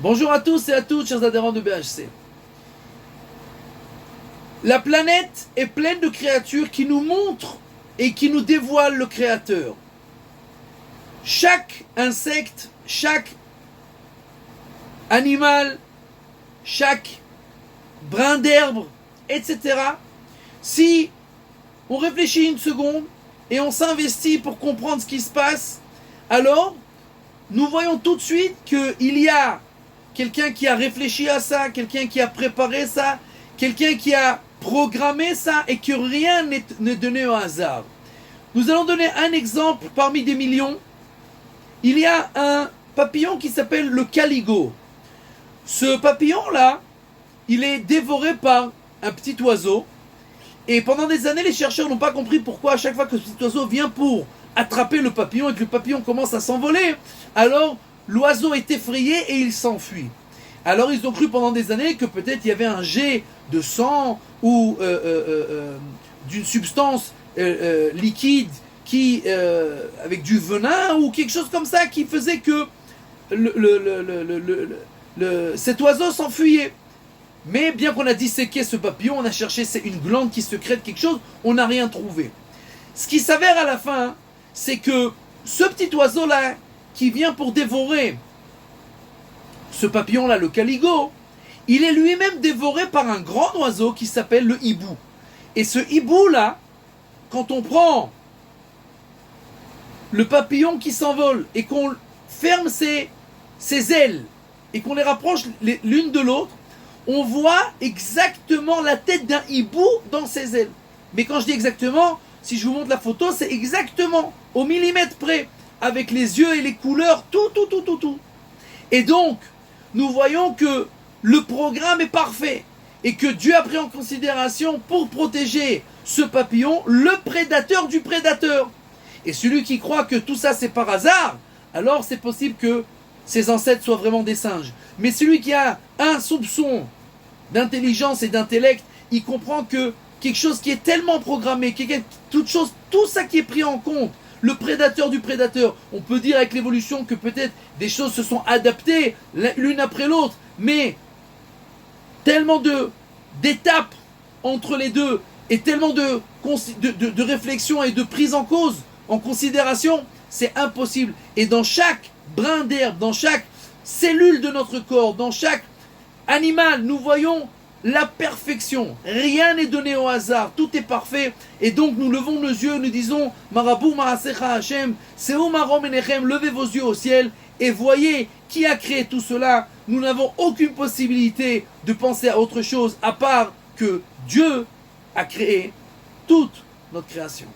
Bonjour à tous et à toutes, chers adhérents de BHC. La planète est pleine de créatures qui nous montrent et qui nous dévoilent le Créateur. Chaque insecte, chaque animal, chaque brin d'herbe, etc. Si on réfléchit une seconde et on s'investit pour comprendre ce qui se passe, alors nous voyons tout de suite qu'il y a quelqu'un qui a réfléchi à ça, quelqu'un qui a préparé ça, quelqu'un qui a programmé ça et que rien n'est donné au hasard. Nous allons donner un exemple parmi des millions. Il y a un papillon qui s'appelle le caligo. Ce papillon-là, il est dévoré par un petit oiseau. Et pendant des années, les chercheurs n'ont pas compris pourquoi à chaque fois que ce petit oiseau vient pour attraper le papillon et que le papillon commence à s'envoler, alors l'oiseau est effrayé et il s'enfuit. Alors ils ont cru pendant des années que peut-être il y avait un jet de sang ou d'une substance liquide qui, avec du venin ou quelque chose comme ça qui faisait que cet oiseau s'enfuyait. Mais bien qu'on a disséqué ce papillon, on a cherché c'est une glande qui sécrète quelque chose, on n'a rien trouvé. Ce qui s'avère à la fin, c'est que ce petit oiseau-là, qui vient pour dévorer ce papillon-là, le caligo, il est lui-même dévoré par un grand oiseau qui s'appelle le hibou. Et ce hibou-là, quand on prend le papillon qui s'envole et qu'on ferme ses ailes et qu'on les rapproche l'une de l'autre, on voit exactement la tête d'un hibou dans ses ailes. Mais quand je dis exactement, si je vous montre la photo, c'est exactement au millimètre près, avec les yeux et les couleurs, tout. Et donc, nous voyons que le programme est parfait et que Dieu a pris en considération pour protéger ce papillon, le prédateur du prédateur. Et celui qui croit que tout ça c'est par hasard, alors c'est possible que ses ancêtres soient vraiment des singes. Mais celui qui a un soupçon d'intelligence et d'intellect, il comprend que quelque chose qui est tellement programmé, tout ça qui est pris en compte, le prédateur du prédateur, on peut dire avec l'évolution que peut-être des choses se sont adaptées l'une après l'autre, mais tellement d'étapes entre les deux et tellement de réflexion et de prise en cause, en considération, c'est impossible. Et dans chaque brin d'herbe, dans chaque cellule de notre corps, dans chaque animal, nous voyons la perfection. Rien n'est donné au hasard, tout est parfait. Et donc nous levons nos yeux, nous disons Marabou Maasecha Hashem, Seu Marom Enechem, levez vos yeux au ciel et voyez qui a créé tout cela. Nous n'avons aucune possibilité de penser à autre chose à part que Dieu a créé toute notre création.